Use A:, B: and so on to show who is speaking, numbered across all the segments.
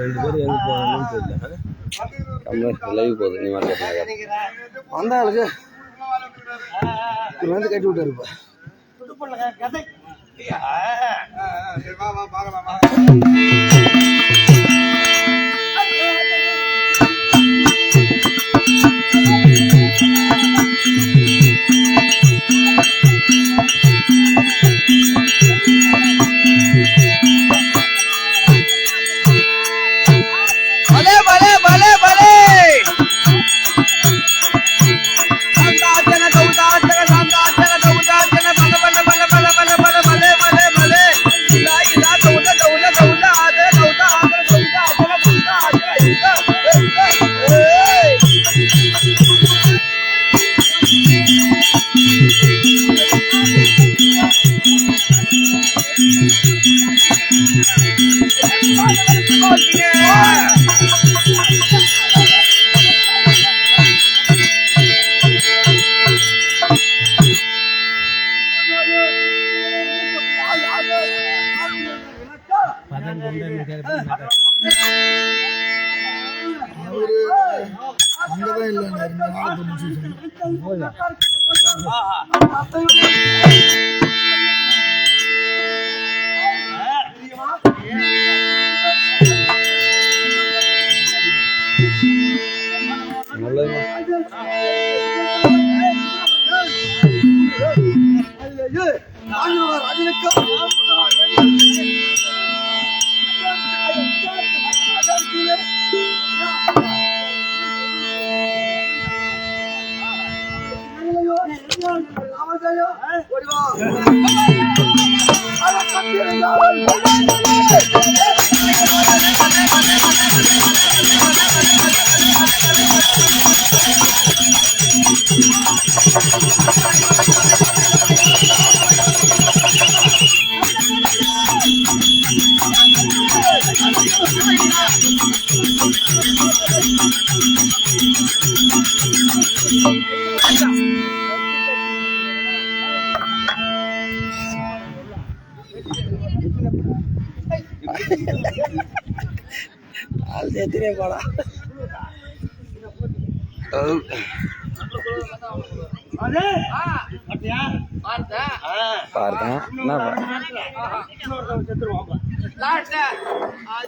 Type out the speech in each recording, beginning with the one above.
A: ரெண்டு பேரும் எங்க போகணும்னு தெரியல. லைவ் போகுது. நீ வந்த ஆளுக்கு வந்து கட்டி விட்டாருப்பா.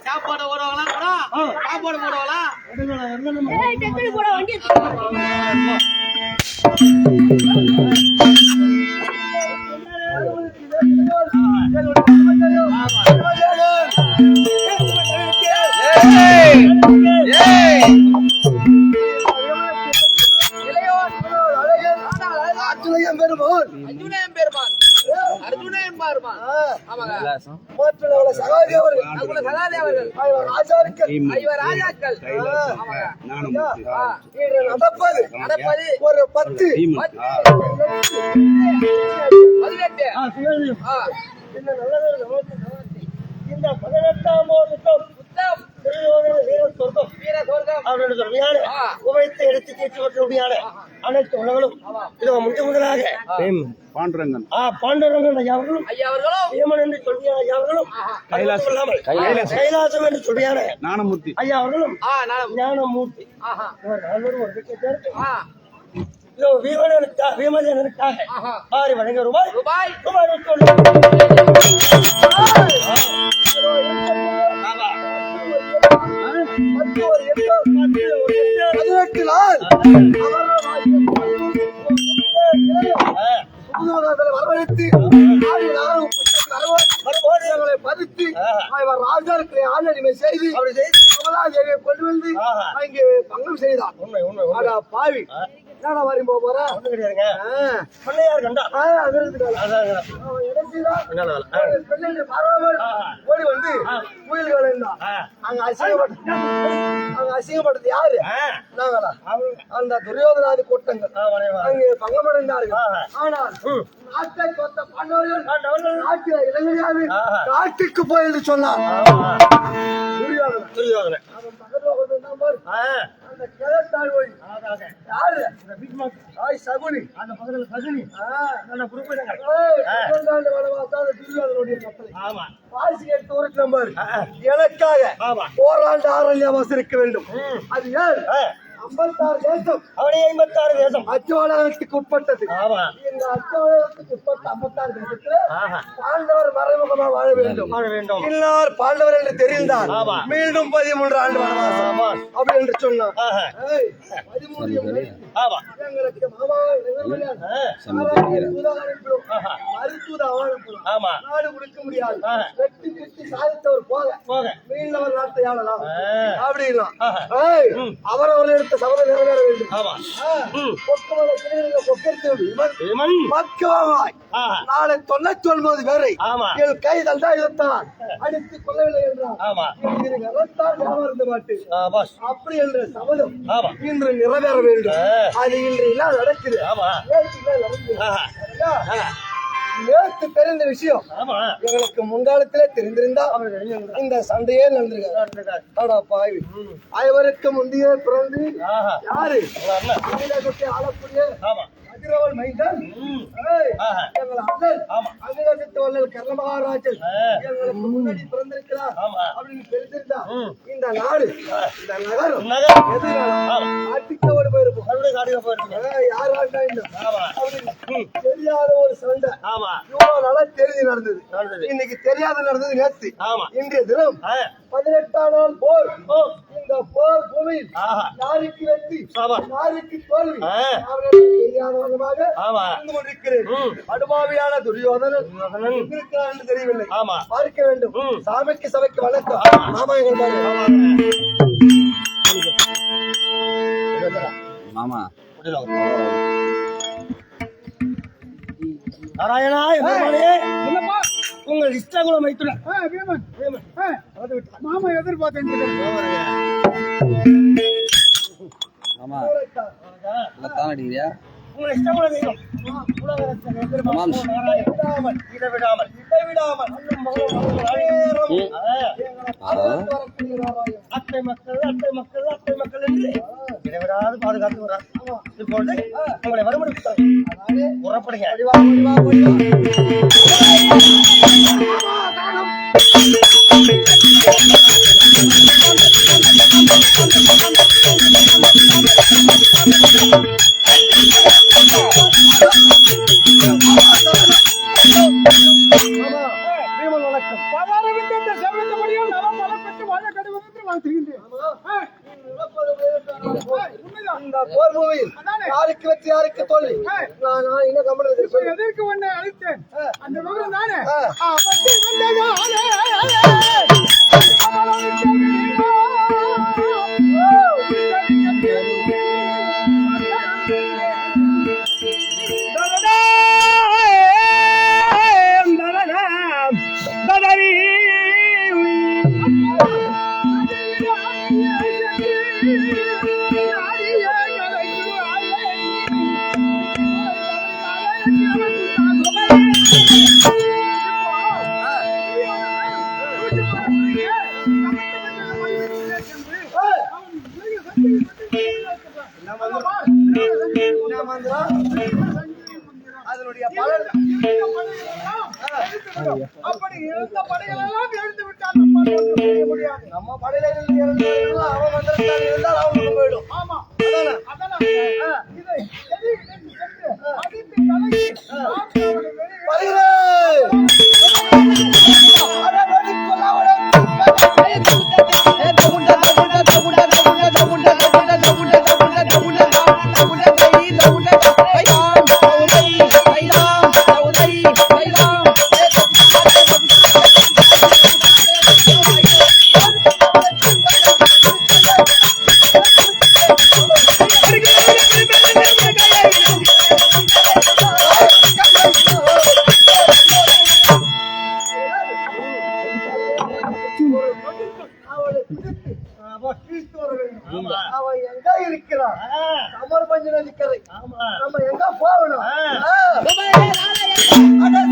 A: சாப்பாடு போடுவாங்களா? சாப்பாடு போடுவாங்களா? அனைத்து உலகளும் முதலாக பாண்டரங்கன் அவர்களும் என்று சொல்வியான ஐயா அவர்களும் கைலாசம் என்று சொல்வியான ஞானமூர்த்தி ஐயா அவர்களும் ஞானமூர்த்தி வீமனுக்காக ஆறு வழங்க ரூபாய் 18 நாள் வரவழைத்து பதித்து ராஜாக்களை ஆளடிமை செய்து கொண்டு இருந்து அங்கே பங்கம் செய்தான். உண்மை உண்மை. பாவி என்னடா வாரி போற? ஒண்ணு கிடையாதுங்க. பிள்ளையார் கண்டா ஓடி வந்து கோயில்கள் இருந்தான். அங்க அசிங்கப்பட்டது யாரு? நாங்களா? அந்த துரியோதனாதி கூட்டங்கள் அங்கே பங்கமடைந்தார்கள். ஆனால் நாட்டை கொத்த பாண்டவர்கள் நாட்டில் இளைஞராது காட்டுக்கு போய் என்று சொன்னார் துரியோதனன். அவன் பக்கத்துல அந்த கிழத்தாள் போய் யாரு? சகுனி. அந்த பக்கத்துல சகுனி துரியோதனுடைய கட்டளை. பாசி எடுத்து ஒரு நம்பர் எனக்காக போராண்ட ஆரண்யவாசம் இருக்க வேண்டும். அது ஏன் 56 தேசம் அவனே 56 தேசம் அச்சோழகத்துக்கு உட்பட்டது. இந்த அச்சோழகத்துக்கு உட்பட்ட 56 தேசத்துல பாண்டவர் மறைமுகமா வாழ வேண்டும். எல்லார் பாண்டவர் என்று தெரிந்தார் மீண்டும் 13 ஆண்டு வனவாசம் அப்படி என்று சொன்னார். 13 எங்களுக்கு மாமா நாடு கொடுக்க முடியாது. வெட்டி கட்டி சாதித்தவர் போக மீனவர் நாட்டை ஆளலாம் அப்படின்னா அவரவர் எடுத்த சபதை நிறைவேற வேண்டும். நாளை 99 பேரை என் கை தந்தா இழுத்தான் அடித்து கொள்ளவில்லை என்றார். அப்படி என்ற சபதம் இன்று நிறைவேற வேண்டும். அது இன்று எல்லாம் நடக்குது. நேற்று தெரிந்த விஷயம் எங்களுக்கு முன்காலத்திலே தெரிந்திருந்தா இந்த சண்டையே நடந்திருக்காரு. பாவி ஐவருக்கு முந்தைய பிறந்து யாரு ஆளக்கூடிய அதிரவல் மைந்தன் எங்கள் அண்ணன் அகிலசத்து வல்லல் கர்ணமகாராஜன் எங்களுக்கு முன்னாடி பிறந்திருக்கிறார் அப்படின்னு தெரிஞ்சிருந்தா இந்த நாடு இந்த நகரம் ஆட்டிக்கோடு போயிருப்போம். யார் ஆண்டா தெரியாத ஒரு சண்டை இவ்வளவு நாளா தெரிஞ்சு நடந்தது. இன்னைக்கு தெரியாத நடந்தது நேற்று. இன்றைய தினம் 18ஆம் நாள் போர். இந்த போர் பூமியில் யாருக்கு வெற்றி யாருக்கு தோல்வி தெரியாதவர்களாக இருந்து கொண்டிருக்கிறேன். அடுமாவியான துரியோதனன் இருக்கிறார் என்று தெரியவில்லை. பார்க்க வேண்டும். சாமிக்கு சபைக்கு வணக்கம். மாமா மாமா நாராயணா உங்கள் இஷ்டகுலம் வைத்துள்ள மாமா எதிர்பார்த்தேன். உங்களை இஷ்டகுல தெய்வம் இடைவிடாமல் அத்தை மக்கள் என்று இடைவிடாது பாதுகாத்து வர்றார். இப்பொழுது உங்களை வருமுறை புறப்படுங்க. இந்த போர் பூமியில் யாருக்கு வெற்றி யாருக்கு தோல்வி இன்னும் கம்பெனி எதற்கு ஒண்ணு அழைத்தேன். அந்த விவரம் தானே அதனுடைய பலன் அப்படி எழுந்த படைகளெல்லாம் எழுந்து விட்டால் முடியாது. நம்ம படையில அவன் வந்திருந்தால் இருந்தால் அவனுக்கு போயிடும். ஆமா அவன் எங்க இருக்கிறான்? சமர்பஞ்ச நதிக்கரை. நம்ம எங்க போகணும்?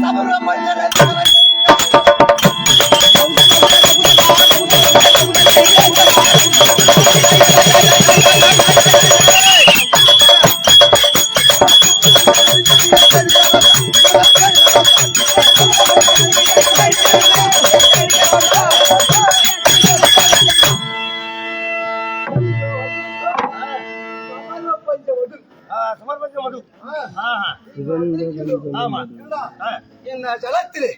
A: சமர்பஞ்ச நதிக்கரை. இந்த ஜலத்திலே